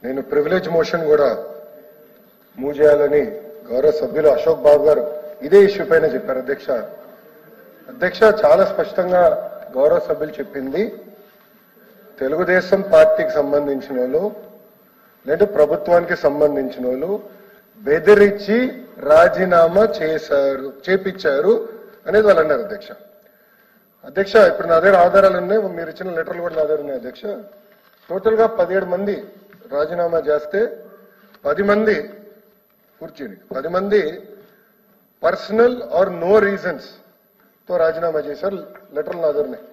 నేను privilege motion కూడా move చేయాలని గౌరవ సభ్యులు అశోక్ బాబు గారు ఇదే ఇష్యూ పైన చెప్పారు. అధ్యక్ష చాలా స్పష్టంగా గౌరవ సభ్యులు చెప్పింది, తెలుగుదేశం పార్టీకి సంబంధించిన వాళ్ళు లేదా ప్రభుత్వానికి సంబంధించిన వాళ్ళు బెదిరించి రాజీనామా చేపించారు అనేది వాళ్ళు అన్నారు. అధ్యక్ష ఇప్పుడు నా దగ్గర ఆధారాలు ఉన్నాయి, మీరు ఇచ్చిన లెటర్లు కూడా నా దగ్గర ఉన్నాయి. అధ్యక్ష టోటల్ గా 17 మంది రాజీనామా చేస్తే 10 మంది కూర్చుని 10 మంది పర్సనల్ ఆర్ నో రీజన్స్ తో రాజీనామా చేశారు. లెటర్లు నా దగ్గర ఉన్నాయి.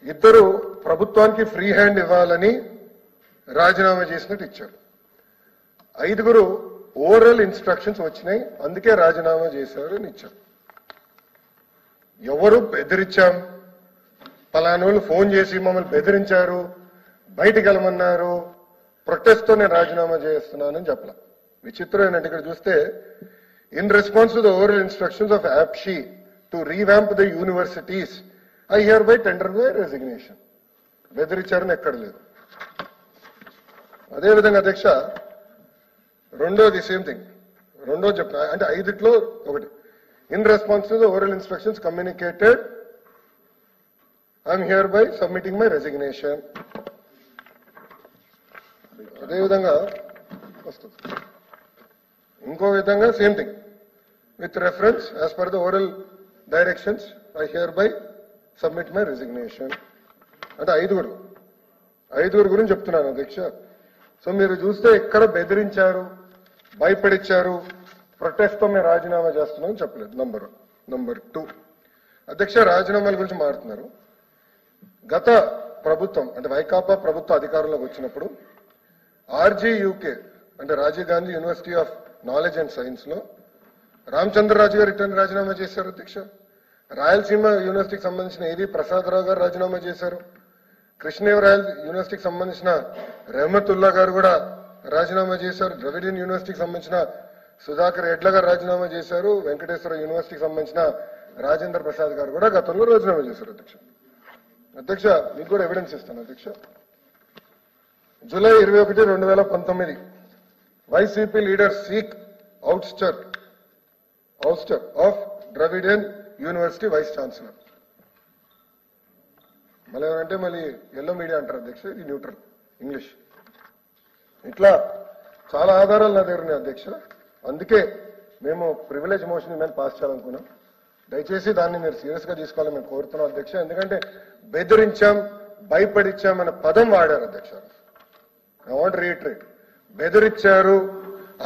2 ప్రభుత్వానికి ఫ్రీ హ్యాండ్ ఇవ్వాలని రాజీనామా చేసినట్టు ఇచ్చారు. 5 ఓరల్ ఇన్స్ట్రక్షన్స్ వచ్చినాయి, అందుకే రాజీనామా చేశారు అని ఇచ్చారు. ఎవరు బెదిరించాం, పలానోళ్ళు ఫోన్ చేసి మమ్మల్ని బెదిరించారు, బయటికి వెళ్ళమన్నారు, ప్రొటెస్ట్ తో నేను రాజీనామా చేస్తున్నానని చెప్పలా. విచిత్రం ఏంటంటే ఇక్కడ చూస్తే in response to the oral instructions of APSHI to revamp the universities I hereby tender by resignation. బెదిరించారని ఎక్కడ లేదు. అదేవిధంగా అధ్యక్ష రెండోది సేమ్ థింగ్, రెండోది చెప్తున్నా అంటే 5లో ఒకటి in response to the oral instructions communicated I'm here by submitting my resignation. అదేవిధంగా వస్తుంది ఇంకో విధంగా same thing with reference as per the oral directions I here by submit my resignation. అంటే 5 గురించి చెప్తున్నాను అధ్యక్ష. సో మీరు చూస్తే ఎక్కడ బెదిరించారు, భయపడిచ్చారు, ప్రొటెస్ట్ తో మేము రాజీనామా చేస్తున్నామని చెప్పలేదు. నంబర్ 2 అధ్యక్ష రాజీనామాల గురించి మాట్లాడుతున్నారు. గత ప్రభుత్వం అంటే వైకాపా ప్రభుత్వ అధికారంలోకి వచ్చినప్పుడు RGUK అంటే Rajiv Gandhi university of knowledge and science లో రామచంద్రరాజు గారు రిటర్న్ రాజీనామా చేశారు. అధ్యక్ష రాయలసీమ యూనివర్సిటీకి సంబంధించిన ఏవి ప్రసాదరావు గారు రాజీనామా చేశారు. కృష్ణదేవరాయల్ యూనివర్సిటీకి సంబంధించిన రెహమతుల్లా గారు కూడా రాజీనామా చేశారు. ద్రవిడియన్ యూనివర్సిటీకి సంబంధించిన సుధాకర్ ఎడ్ల గారు రాజీనామా చేశారు. వెంకటేశ్వర యూనివర్సిటీకి సంబంధించిన రాజేంద్ర ప్రసాద్ గారు కూడా గతంలో రాజీనామా చేశారు. అధ్యక్ష మీకు కూడా ఎవిడెన్స్ ఇస్తాను. అధ్యక్ష July 21, 2019 YCP leader seek ouster of Dravidian University vice chancellor. మళ్ళీ ఏమంటే మళ్ళీ ఎల్లో మీడియా అంటారు అధ్యక్ష, ఇది న్యూట్రల్ ఇంగ్లీష్. ఇట్లా చాలా ఆధారాలు నా దగ్గర ఉన్నాయి అధ్యక్ష. అందుకే మేము ప్రివిలేజ్ మోషన్ మీద పాస్ చేయాలనుకున్నాం. దయచేసి దాన్ని మీరు సీరియస్ గా తీసుకోవాలని మేము కోరుతున్నాం అధ్యక్ష. ఎందుకంటే బెదిరించాం, భయపడిచ్చాం అనే పదం వాడారు అధ్యక్ష. ఐ వాంట్ రీట్రేట్, బెదిరించారు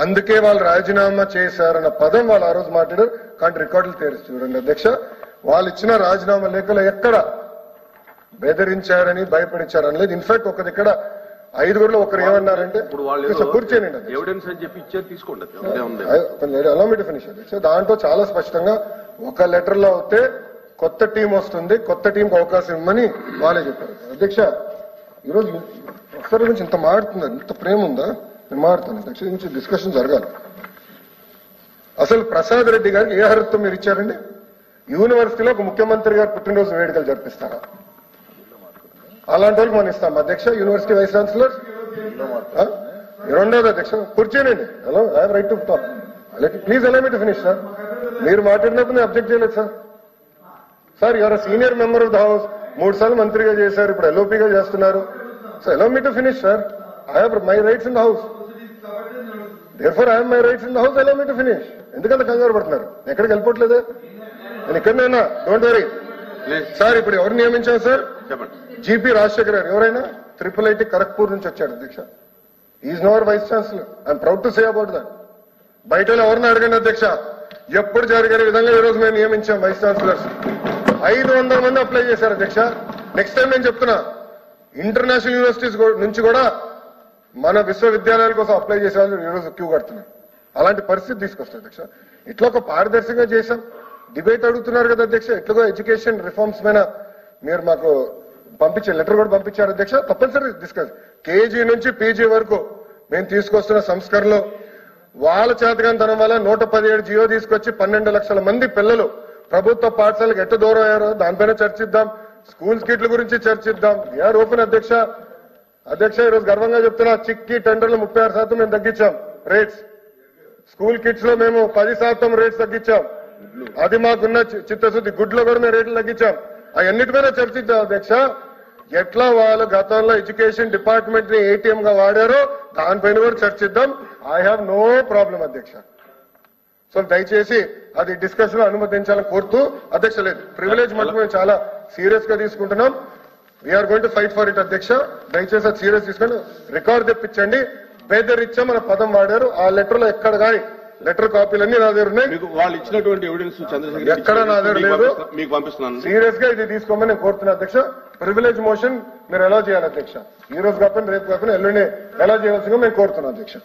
అందుకే వాళ్ళు రాజీనామా చేశారన్న పదం వాళ్ళు ఆ రోజు మాట్లాడారు. కానీ రికార్డులు తెరిచి చూడండి అధ్యక్ష, వాళ్ళు ఇచ్చిన రాజీనామా లేఖలో ఎక్కడ బెదిరించారని భయపడించారని లేదు. ఇన్ఫాక్ట్ ఒక దగ్గర 5 ఒకరు ఏమన్నారంటే కూర్చోండి ఎవిడెన్స్ అని చెప్పి ఇచ్చేది తీసుకోండి. అలా మీ ఫినిష్ అధ్యక్ష. దాంట్లో చాలా స్పష్టంగా ఒక లెటర్ లో అయితే కొత్త టీం వస్తుంది, కొత్త టీంకి అవకాశం ఇవ్వమని వాళ్ళే చెప్పారు. అధ్యక్ష ఈరోజు ప్రొఫెసర్ గురించి ఇంత మాట్లాడుతున్నారు, ఇంత ప్రేమ ఉందా? నేను మాట్లాడుతాను అధ్యక్ష. నుంచి డిస్కషన్ జరగాలి. అసలు ప్రసాద్ రెడ్డి గారికి ఏ అర్హతతో మీరు ఇచ్చారండి? యూనివర్సిటీలో ఒక ముఖ్యమంత్రి గారు పుట్టినరోజు వేడుకలు జరిపిస్తారా? అలాంటి వాళ్ళకి మనం ఇస్తాం అధ్యక్ష. యూనివర్సిటీ వైస్ ఛాన్సలర్ రెండోది అధ్యక్ష కూర్చోనండి. Hello, I have right to talk. Please allow me to finish sir. మీరు మాట్లాడినప్పుడు నేను అబ్జెక్ట్ చేయలేదు sir. Sir your senior member of the house, 3 సార్లు మంత్రిగా చేశారు, ఇప్పుడు LOPగా చేస్తున్నారు. So allow me to finish sir. I have my rights in the house. Therefore I have my rights in the house. Allow me to finish. ఎందుకంటే కంగారు పడుతున్నారు? ఎక్కడికి వెళ్ళిపోవట్లేదే, నేను ఇక్కడనైనా. Don't worry sir. ఇప్పుడు ఎవరు నియమించారు సార్? GP రాజశేఖర్ గారు. ఎవరైనా IIIT ఖరగ్పూర్ నుంచి వచ్చాడు అధ్యక్ష. Is now our vice chancellor. I am proud to say about that. బయట ఎవరిని అడగండి అధ్యక్ష, ఎప్పుడు జరిగిన విధంగా ఈ రోజు మేము నియమించాం వైస్ ఛాన్సలర్స్. 500 మంది అప్లై చేశారు అధ్యక్ష. నెక్స్ట్ టైం నేను చెప్తున్నా, ఇంటర్నేషనల్ యూనివర్సిటీస్ నుంచి కూడా మన విశ్వవిద్యాలయాల కోసం అప్లై చేసే వాళ్ళు ఈరోజు క్యూ కడుతున్నారు. అలాంటి పరిస్థితి తీసుకొస్తారు అధ్యక్ష. ఇట్లా ఒక పారదర్శకంగా చేశాం. డిబేట్ అడుగుతున్నారు కదా అధ్యక్ష. ఇట్లాగో ఎడ్యుకేషన్ రిఫార్మ్స్ మీద మీరు మాకు పంపించే లెటర్ కూడా పంపించారు అధ్యక్ష. తప్పనిసరి డిస్కస్. KG నుంచి PG వరకు మేము తీసుకొస్తున్న సంస్కరణలో వాళ్ళ చేతగానితనం వల్ల 117 జియో తీసుకొచ్చి 12 లక్షల మంది పిల్లలు ప్రభుత్వ పాఠశాలకు ఎట్టు దూరం అయ్యారో దానిపైన చర్చిద్దాం. స్కూల్స్ కిట్ల గురించి చర్చిద్దాం. వీఆర్ ఓపెన్ అధ్యక్ష. అధ్యక్ష ఈరోజు గర్వంగా చెప్తున్నా, చిక్కి టెండర్లు 36% మేము తగ్గించాం రేట్స్. స్కూల్ కిట్స్ లో మేము 10% రేట్స్ తగ్గించాం. అది మాకున్న చిత్తశుద్ధి. గుడ్లో కూడా మేము రేట్లు తగ్గించాం. అవన్నిటి మీద చర్చించాం అధ్యక్ష. ఎట్లా వాళ్ళు గతంలో ఎడ్యుకేషన్ డిపార్ట్మెంట్ ని ఏటీఎం గా వాడారో దానిపైన కూడా చర్చిద్దాం. ఐ హ్యావ్ నో ప్రాబ్లం అధ్యక్ష. సో దయచేసి అది డిస్కషన్ లో అనుమతించాలని కోరుతూ అధ్యక్ష, లేదు ప్రివిలేజ్ మటుకు మేము చాలా సీరియస్ గా తీసుకుంటున్నాం. We are going to fight for it అధ్యక్ష. దయచేసి అది సీరియస్ తీసుకొని రికార్డు తెప్పించండి. బేదరిచ్చా మన పదం వాడారు. ఆ లెటర్ లో ఎక్కడ కానీ లెటర్ కాపీలన్నీ నా దగ్గర ఉన్నాయి. వాళ్ళు ఇచ్చినటువంటి ఎవిడెన్స్ చంద్రశేఖర్ ఎక్కడ నా దగ్గర లేదు. మీకు పంపిస్తున్నాను. సీరియస్ గా ఇది తీసుకోమని నేను కోరుతున్నా అధ్యక్ష. ప్రివిలేజ్ మోషన్ మీరు ఎలా చేయాలి అధ్యక్ష? ఈ రోజు కాకుండా రేపు కాకుండా ఎల్లుండి ఎలా చేయాల్సిందిగా మేము కోరుతున్నాం అధ్యక్ష.